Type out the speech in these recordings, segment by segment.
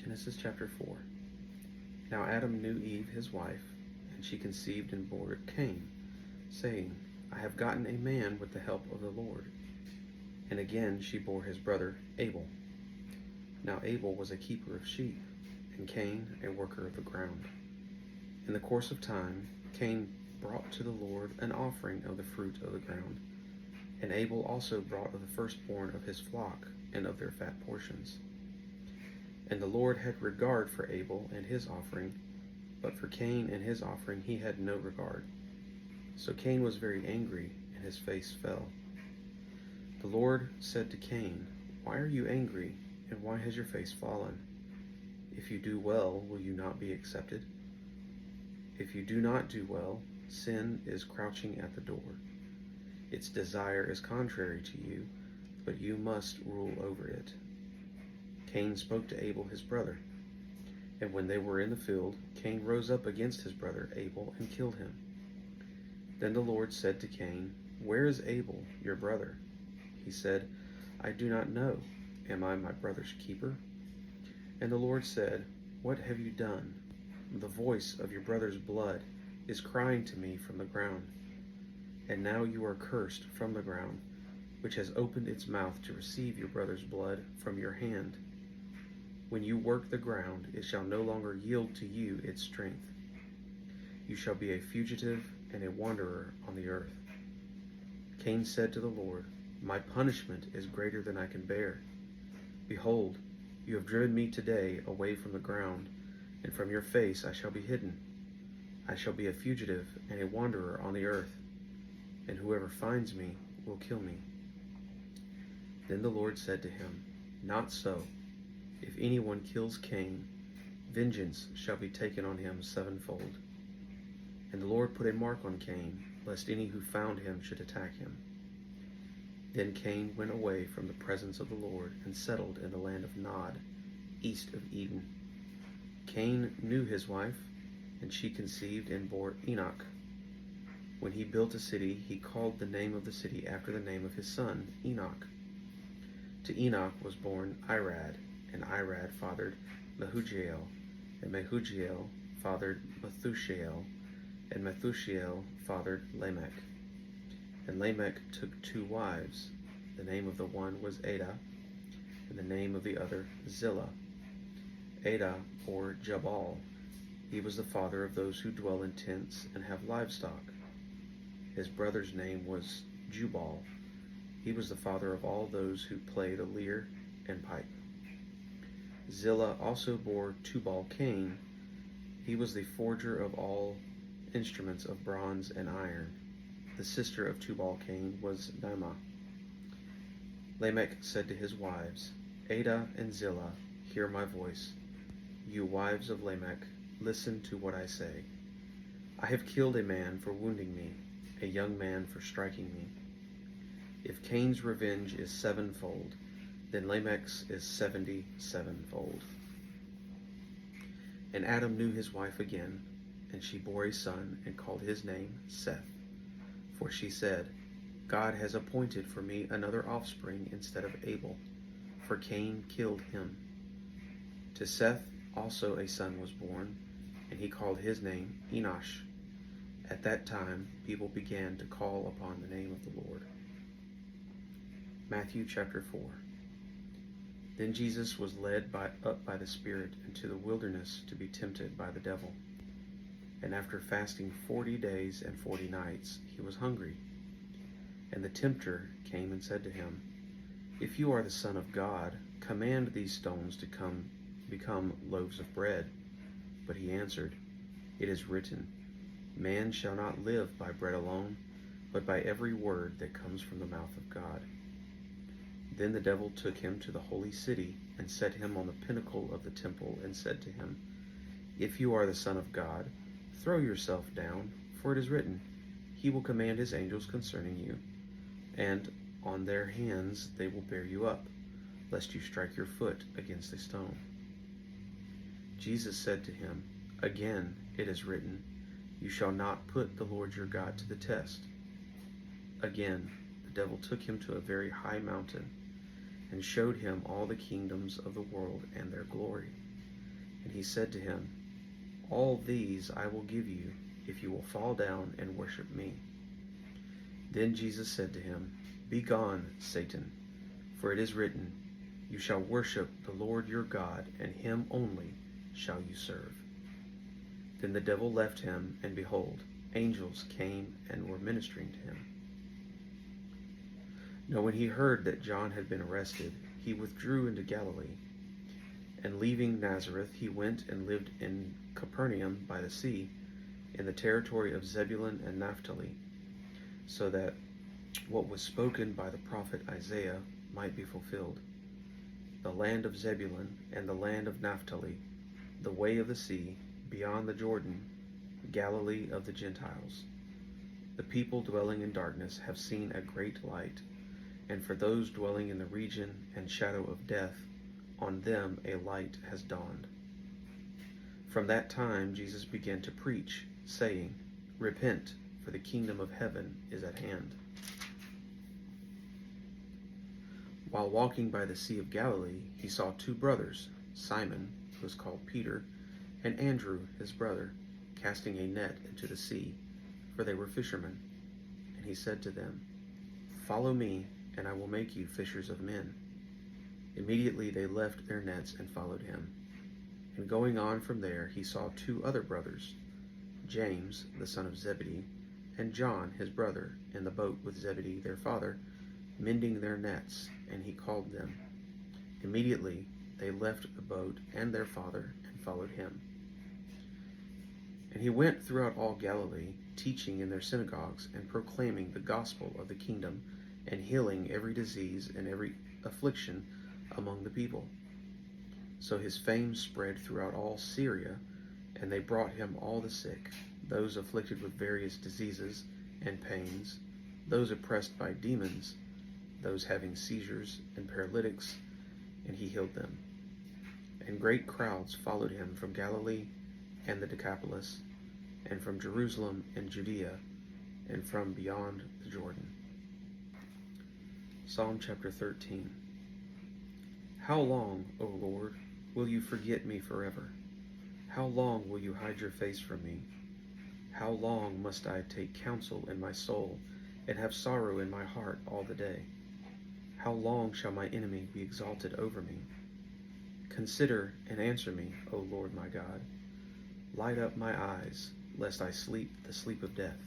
Genesis chapter 4. Now Adam knew Eve his wife, and she conceived and bore Cain, saying, I have gotten a man with the help of the Lord. And again she bore his brother Abel. Now Abel was a keeper of sheep, and Cain a worker of the ground. In the course of time, Cain brought to the Lord an offering of the fruit of the ground, and Abel also brought of the firstborn of his flock and of their fat portions. And the Lord had regard for Abel and his offering, but for Cain and his offering he had no regard. So Cain was very angry, and his face fell. The Lord said to Cain, Why are you angry, and why has your face fallen? If you do well, will you not be accepted? If you do not do well, sin is crouching at the door. Its desire is contrary to you, but you must rule over it. Cain spoke to Abel his brother. And when they were in the field, Cain rose up against his brother Abel and killed him. Then the Lord said to Cain, Where is Abel, your brother? He said, I do not know. Am I my brother's keeper? And the Lord said, What have you done? The voice of your brother's blood is crying to me from the ground. And now you are cursed from the ground, which has opened its mouth to receive your brother's blood from your hand. When you work the ground, it shall no longer yield to you its strength. You shall be a fugitive and a wanderer on the earth. Cain said to the Lord, My punishment is greater than I can bear. Behold, you have driven me today away from the ground, and from your face I shall be hidden. I shall be a fugitive and a wanderer on the earth, and whoever finds me will kill me. Then the Lord said to him, Not so. If anyone kills Cain, vengeance shall be taken on him sevenfold. And the Lord put a mark on Cain, lest any who found him should attack him. Then Cain went away from the presence of the Lord and settled in the land of Nod, east of Eden. Cain knew his wife, and she conceived and bore Enoch. When he built a city, he called the name of the city after the name of his son, Enoch. To Enoch was born Irad, and Irad fathered Mehujael, and Mehujael fathered Methushael, and Methushael fathered Lamech. And Lamech took 2 wives. The name of the one was Adah, and the name of the other Zillah. Adah bore Jabal. He was the father of those who dwell in tents and have livestock. His brother's name was Jubal. He was the father of all those who play the lyre and pipe. Zillah also bore Tubal-Cain. He was the forger of all instruments of bronze and iron. The sister of Tubal-Cain was Naamah. Lamech said to his wives, Adah and Zillah, hear my voice. You wives of Lamech, listen to what I say. I have killed a man for wounding me, a young man for striking me. If Cain's revenge is sevenfold, then Lamech's is 77-fold. And Adam knew his wife again, and she bore a son and called his name Seth. For she said, God has appointed for me another offspring instead of Abel, for Cain killed him. To Seth also a son was born, and he called his name Enosh. At that time people began to call upon the name of the Lord. Matthew chapter 4. Then Jesus was led up by the Spirit into the wilderness to be tempted by the devil. And after fasting 40 days and 40 nights, he was hungry. And the tempter came and said to him, If you are the Son of God, command these stones to become loaves of bread. But he answered, It is written, Man shall not live by bread alone, but by every word that comes from the mouth of God. Then the devil took him to the holy city and set him on the pinnacle of the temple and said to him, If you are the Son of God, throw yourself down, for it is written, He will command His angels concerning you, and on their hands they will bear you up, lest you strike your foot against a stone. Jesus said to him, Again it is written, You shall not put the Lord your God to the test. Again, the devil took him to a very high mountain and showed him all the kingdoms of the world and their glory. And he said to him, All these I will give you, if you will fall down and worship me. Then Jesus said to him, Begone, Satan, for it is written, You shall worship the Lord your God, and him only shall you serve. Then the devil left him, and behold, angels came and were ministering to him. Now when he heard that John had been arrested, he withdrew into Galilee. And leaving Nazareth, he went and lived in Capernaum by the sea, in the territory of Zebulun and Naphtali, so that what was spoken by the prophet Isaiah might be fulfilled. The land of Zebulun and the land of Naphtali, the way of the sea, beyond the Jordan, Galilee of the Gentiles. The people dwelling in darkness have seen a great light, and for those dwelling in the region and shadow of death, on them a light has dawned. From that time Jesus began to preach, saying, Repent, for the kingdom of heaven is at hand. While walking by the Sea of Galilee, he saw two brothers, Simon, who was called Peter, and Andrew, his brother, casting a net into the sea, for they were fishermen. And he said to them, Follow me, and I will make you fishers of men. Immediately they left their nets and followed him. And going on from there, he saw two other brothers, James, the son of Zebedee, and John, his brother, in the boat with Zebedee, their father, mending their nets, and he called them. Immediately they left the boat and their father and followed him. And he went throughout all Galilee, teaching in their synagogues and proclaiming the gospel of the kingdom and healing every disease and every affliction among the people. So his fame spread throughout all Syria, and they brought him all the sick, those afflicted with various diseases and pains, those oppressed by demons, those having seizures and paralytics, and he healed them. And great crowds followed him from Galilee and the Decapolis, and from Jerusalem and Judea, and from beyond the Jordan. Psalm chapter 13. How long, O Lord, will you forget me forever? How long will you hide your face from me? How long must I take counsel in my soul, and have sorrow in my heart all the day? How long shall my enemy be exalted over me? Consider and answer me, O Lord my God. Light up my eyes, lest I sleep the sleep of death.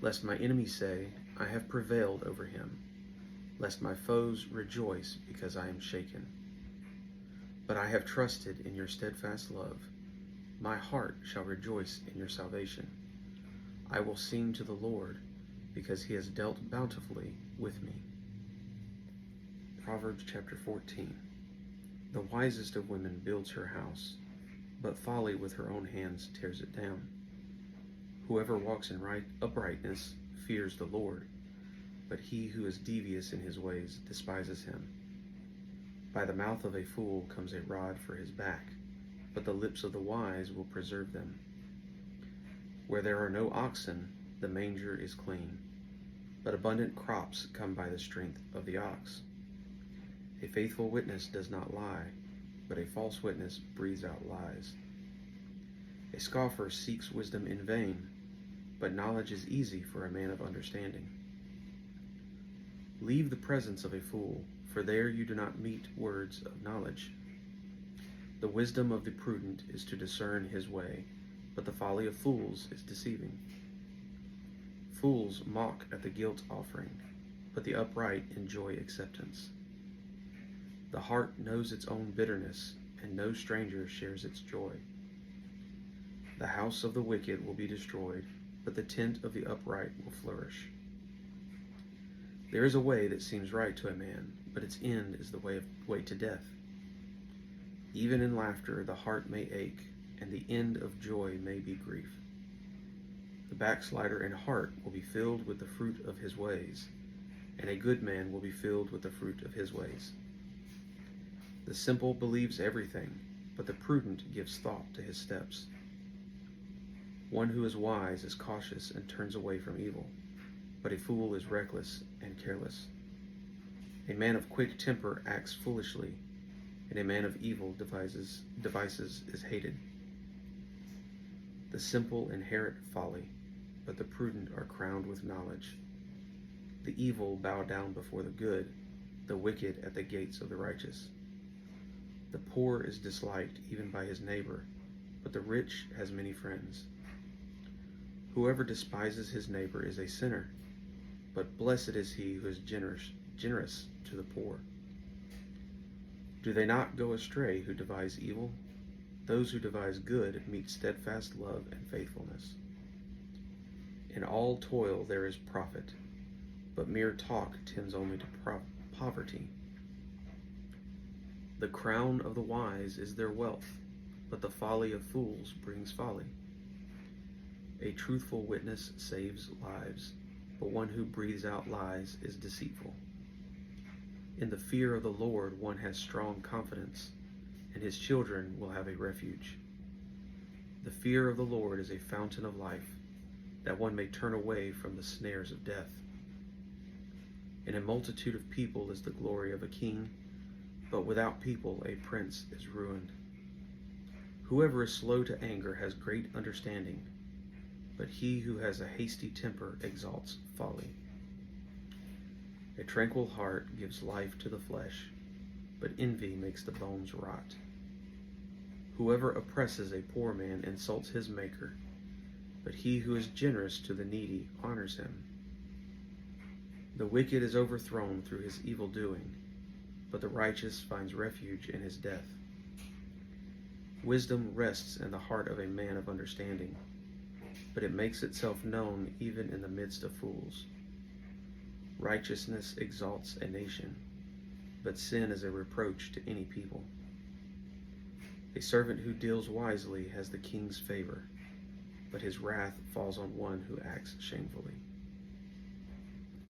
Lest my enemies say, I have prevailed over him. Lest my foes rejoice because I am shaken. But I have trusted in your steadfast love. My heart shall rejoice in your salvation. I will sing to the Lord, because he has dealt bountifully with me. Proverbs chapter 14. The wisest of women builds her house, but folly with her own hands tears it down. Whoever walks in uprightness fears the Lord, but he who is devious in his ways despises him. By the mouth of a fool comes a rod for his back, but the lips of the wise will preserve them. Where there are no oxen, the manger is clean, but abundant crops come by the strength of the ox. A faithful witness does not lie, but a false witness breathes out lies. A scoffer seeks wisdom in vain, but knowledge is easy for a man of understanding. Leave the presence of a fool, for there you do not meet words of knowledge. The wisdom of the prudent is to discern his way, but the folly of fools is deceiving. Fools mock at the guilt offering, but the upright enjoy acceptance. The heart knows its own bitterness, and no stranger shares its joy. The house of the wicked will be destroyed, but the tent of the upright will flourish. There is a way that seems right to a man, but its end is the way to death. Even in laughter the heart may ache, and the end of joy may be grief. The backslider in heart will be filled with the fruit of his ways, and a good man will be filled with the fruit of his ways. The simple believes everything, but the prudent gives thought to his steps. One who is wise is cautious and turns away from evil, but a fool is reckless and careless. A man of quick temper acts foolishly, and a man of evil devices is hated. The simple inherit folly, but the prudent are crowned with knowledge. The evil bow down before the good, the wicked at the gates of the righteous. The poor is disliked even by his neighbor, but the rich has many friends. Whoever despises his neighbor is a sinner, but blessed is he who is generous to the poor. Do they not go astray who devise evil? Those who devise good meet steadfast love and faithfulness. In all toil there is profit, but mere talk tends only to poverty. The crown of the wise is their wealth, but the folly of fools brings folly. A truthful witness saves lives, but one who breathes out lies is deceitful. In the fear of the Lord one has strong confidence, and his children will have a refuge. The fear of the Lord is a fountain of life, that one may turn away from the snares of death. In a multitude of people is the glory of a king, but without people a prince is ruined. Whoever is slow to anger has great understanding, but he who has a hasty temper exalts folly. A tranquil heart gives life to the flesh, but envy makes the bones rot. Whoever oppresses a poor man insults his maker, but he who is generous to the needy honors him. The wicked is overthrown through his evil doing, but the righteous finds refuge in his death. Wisdom rests in the heart of a man of understanding, but it makes itself known even in the midst of fools. Righteousness exalts a nation, but sin is a reproach to any people. A servant who deals wisely has the king's favor, but his wrath falls on one who acts shamefully.